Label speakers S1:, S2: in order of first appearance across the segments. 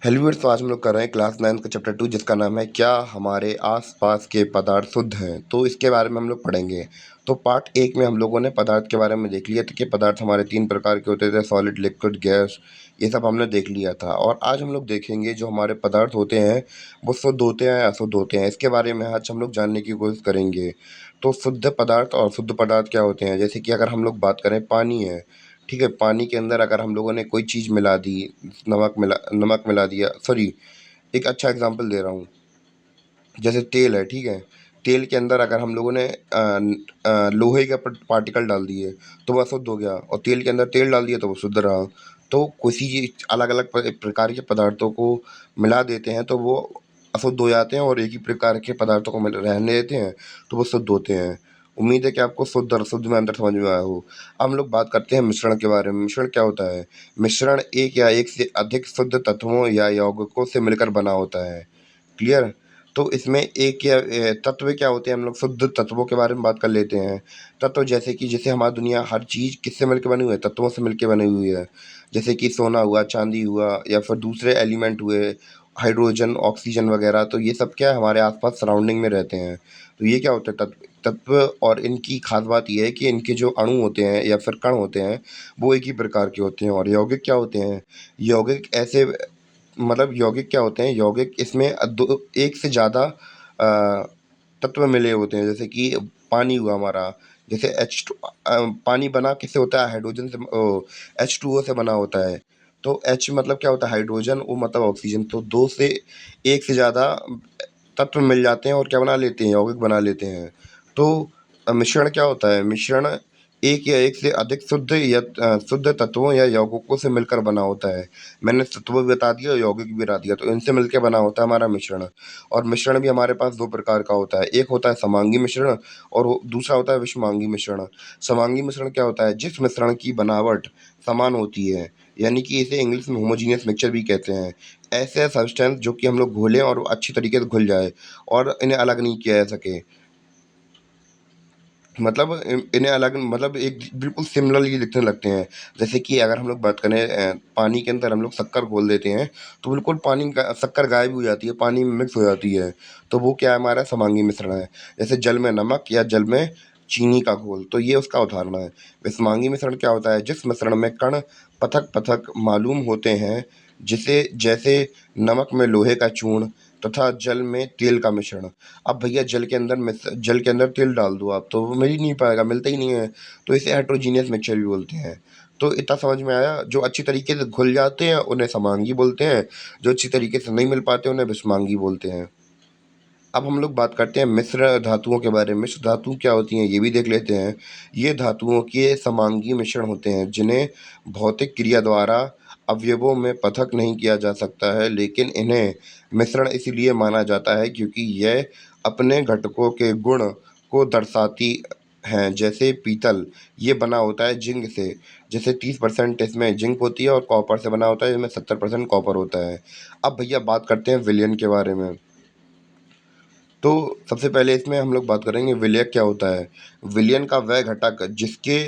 S1: Hello viewers, तो आज हम लोग कर रहे हैं क्लास 9 का चैप्टर 2 जिसका नाम है क्या हमारे आसपास के पदार्थ शुद्ध हैं। तो इसके बारे में हम लोग पढ़ेंगे। तो पार्ट 1 में हम लोगों ने पदार्थ के बारे में देख लिया था कि पदार्थ हमारे 3 प्रकार के होते थे, सॉलिड, लिक्विड, गैस। ये सब हमने देख लिया था और आज हम लोग देखेंगे जो हमारे पदार्थ होते हैं वो शुद्ध होते हैं या अशुद्ध होते हैं। इसके बारे में आज हम लोग जानने की कोशिश करेंगे। तो शुद्ध पदार्थ और अशुद्ध पदार्थ क्या होते हैं, जैसे कि अगर हम लोग बात करें पानी है, ठीक है। पानी के अंदर अगर हम लोगों ने कोई चीज़ मिला दी, नमक मिला दिया, सॉरी, एक अच्छा एग्जांपल दे रहा हूँ। जैसे तेल है, ठीक है। तेल के अंदर अगर हम लोगों ने लोहे के पार्टिकल डाल दिए तो वह अशुद्ध हो गया, और तेल के अंदर तेल डाल दिया तो वो शुद्ध रहा। तो किसी चीज अलग अलग प्रकार के पदार्थों को मिला देते हैं तो वो अशुद्ध हो जाते हैं, और एक ही प्रकार के पदार्थों को रहने देते हैं तो वो शुद्ध होते हैं। उम्मीद है कि आपको शुद्ध और अशुद्ध में अंतर समझ में आया हो। अब हम लोग बात करते हैं मिश्रण के बारे में। मिश्रण क्या होता है? मिश्रण एक या एक से अधिक शुद्ध तत्वों या यौगिकों से मिलकर बना होता है। क्लियर? तो इसमें एक या तत्व क्या होते हैं, हम लोग शुद्ध तत्वों के बारे में बात कर लेते हैं। तत्व जैसे कि जैसे हमारी दुनिया हर चीज़ किससे मिलकर बनी हुई है? तत्वों से मिलकर बनी हुई है। जैसे कि सोना हुआ, चांदी हुआ, या फिर दूसरे एलिमेंट हुए, हाइड्रोजन, ऑक्सीजन वगैरह। तो ये सब क्या है, हमारे आसपास सराउंडिंग में रहते हैं। तो ये क्या होता है? तत्व। तत्व और इनकी खास बात ये है कि इनके जो अणु होते हैं या फिर कण होते हैं वो एक ही प्रकार के होते हैं। और यौगिक क्या होते हैं? यौगिक ऐसे, मतलब यौगिक क्या होते हैं? यौगिक इसमें दो एक से ज़्यादा तत्व मिले होते हैं। जैसे कि पानी हुआ हमारा, जैसे पानी बना किससे होता है? हाइड्रोजन से, H2O से बना होता है। तो H मतलब क्या होता है? हाइड्रोजन, O मतलब ऑक्सीजन। तो दो से एक से ज़्यादा तत्व मिल जाते हैं और क्या बना लेते हैं? यौगिक बना लेते हैं। तो मिश्रण क्या होता है? मिश्रण एक या एक से अधिक शुद्ध तत्वों या यौगिकों से मिलकर बना होता है। मैंने तत्व भी बता दिया, यौगिक भी बता दिया। तो इनसे मिलकर बना होता है हमारा मिश्रण। और मिश्रण भी हमारे पास दो प्रकार का होता है। एक होता है समांगी मिश्रण और दूसरा होता है विषमांगी मिश्रण। समांगी मिश्रण क्या होता है? जिस मिश्रण की बनावट समान होती है, यानी कि इसे इंग्लिश में होमोजीनियस मिक्सचर भी कहते हैं। ऐसे सब्सटेंस जो कि हम लोग घोलें और अच्छी तरीके से घुल जाए और इन्हें अलग नहीं किया जा सके। मतलब इन्हें अलग, मतलब एक बिल्कुल सिमिलरली दिखने लगते हैं। जैसे कि अगर हम लोग बात करें, पानी के अंदर हम लोग शक्कर घोल देते हैं तो बिल्कुल पानी का शक्कर गायब हो जाती है, पानी में मिक्स हो जाती है। तो वो क्या है? हमारा समांगी मिश्रण है। जैसे जल में नमक या जल में चीनी का घोल, तो ये उसका उदाहरण है। विषमांगी मिश्रण क्या होता है? जिस मिश्रण में कण पृथक पृथक मालूम होते हैं, जिसे जैसे नमक में लोहे का चूर्ण तथा जल में तेल का मिश्रण। अब भैया जल के अंदर तेल डाल दो आप, तो वो मिल ही नहीं पाएगा, मिलता ही नहीं है। तो इसे हेटेरोजीनियस मिक्सचर भी बोलते हैं। तो इतना समझ में आया? जो अच्छी तरीके से घुल जाते हैं उन्हें समांगी बोलते हैं, जो अच्छी तरीके से नहीं मिल पाते उन्हें विषमांगी बोलते हैं। अब हम लोग बात करते हैं मिश्र धातुओं के बारे में। मिश्र धातु क्या होती हैं ये भी देख लेते हैं। ये धातुओं के समांगी मिश्रण होते हैं जिन्हें भौतिक क्रिया द्वारा अवयवों में पृथक नहीं किया जा सकता है, लेकिन इन्हें मिश्रण इसलिए माना जाता है क्योंकि यह अपने घटकों के गुण को दर्शाती हैं। जैसे पीतल, ये बना होता है जिंक से, जैसे 30% इसमें जिंक होती है, और कॉपर से बना होता है जिसमें 70% कॉपर होता है। अब भैया बात करते हैं विलयन के बारे में। तो सबसे पहले इसमें हम लोग बात करेंगे विलयक क्या होता है। विलयन का वह घटक जिसके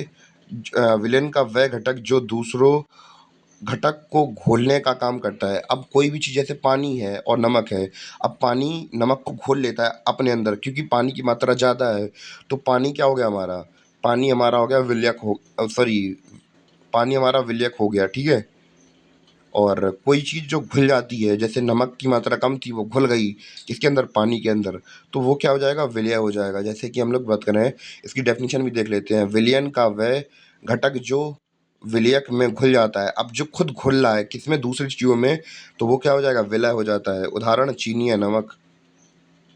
S1: विलयन का वह घटक जो दूसरों घटक को घोलने का काम करता है। अब कोई भी चीज़, जैसे पानी है और नमक है। अब पानी नमक को घोल लेता है अपने अंदर क्योंकि पानी की मात्रा ज़्यादा है। तो पानी क्या हो गया हमारा? पानी हमारा हो गया विलयक, हो सॉरी, पानी हमारा विलयक हो गया, ठीक है। और कोई चीज़ जो घुल जाती है, जैसे नमक की मात्रा कम थी वो घुल गई किसके अंदर? पानी के अंदर। तो वो क्या हो जाएगा? विलय हो जाएगा। जैसे कि हम लोग बात करें, इसकी डेफिनेशन भी देख लेते हैं। विलयन का वह घटक जो विलयक में घुल जाता है। अब जो खुद घुल रहा है किसमें? दूसरी चीज़ों में। तो वो क्या हो जाएगा? विलय हो जाता है। उदाहरण चीनी या नमक।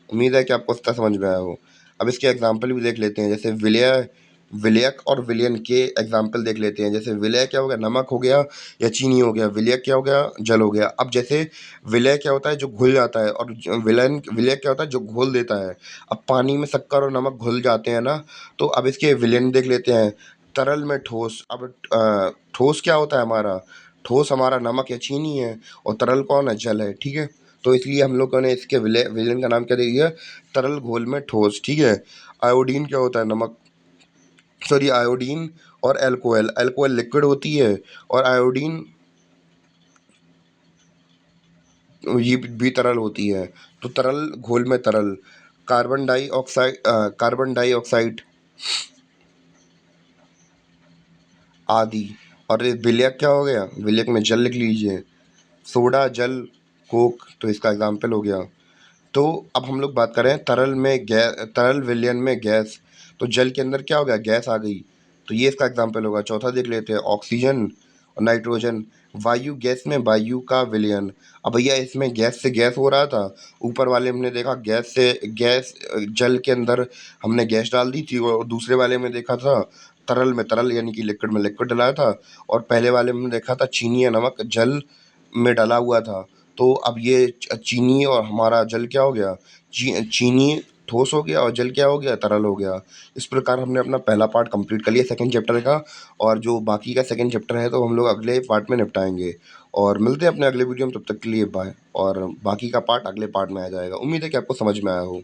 S1: उम्मीद है कि आपको इसका समझ में आया हो। अब इसके एग्जाम्पल भी देख लेते हैं। जैसे विलयक और विलयन के एग्जाम्पल देख लेते हैं। जैसे विलय क्या हो गया? नमक हो गया या चीनी हो गया। विलयक क्या हो गया? जल हो गया। अब जैसे विलय क्या होता है? जो घुल जाता है, और विलयक क्या होता है? जो घोल देता है। अब पानी में शक्कर और नमक घुल जाते हैं ना, तो अब इसके विलयन देख लेते हैं। तरल में ठोस। अब ठोस क्या होता है हमारा? ठोस हमारा नमक या चीनी है, और तरल कौन है? जल है, ठीक है। तो इसलिए हम लोगों ने इसके विलेन का नाम क्या दे दिया? तरल घोल में ठोस, ठीक है। आयोडीन क्या होता है? नमक, सॉरी, आयोडीन और एल्कोहल। एल्कोहल लिक्विड होती है और आयोडीन ये भी तरल होती है। तो तरल घोल में तरल, कार्बन डाइऑक्साइड आदि। और ये विलयक क्या हो गया? विलयक में जल लिख लीजिए, सोडा, जल, कोक, तो इसका एग्जाम्पल हो गया। तो अब हम लोग बात करें तरल विलयन में गैस, तो जल के अंदर क्या हो गया? गैस आ गई, तो ये इसका एग्जाम्पल होगा। चौथा देख लेते हैं, ऑक्सीजन और नाइट्रोजन। वायु गैस में वायु का विलयन। अब भैया इसमें गैस से गैस हो रहा था, ऊपर वाले हमने देखा जल के अंदर हमने गैस डाल दी थी, और दूसरे वाले में देखा था तरल में तरल यानी कि लिक्विड में लिक्विड डलाया था, और पहले वाले में देखा था चीनी या नमक जल में डला हुआ था। तो अब ये चीनी और हमारा जल क्या हो गया? चीनी ठोस हो गया और जल क्या हो गया? तरल हो गया। इस प्रकार हमने अपना पहला पार्ट कंप्लीट कर लिया सेकंड चैप्टर का, और जो बाकी का सेकंड चैप्टर है तो हम लोग अगले पार्ट में निपटाएंगे। और मिलते हैं अपने अगले वीडियो में, तब तक के लिए बाय। और बाकी का पार्ट अगले पार्ट में आ जाएगा। उम्मीद है कि आपको समझ में आया हो।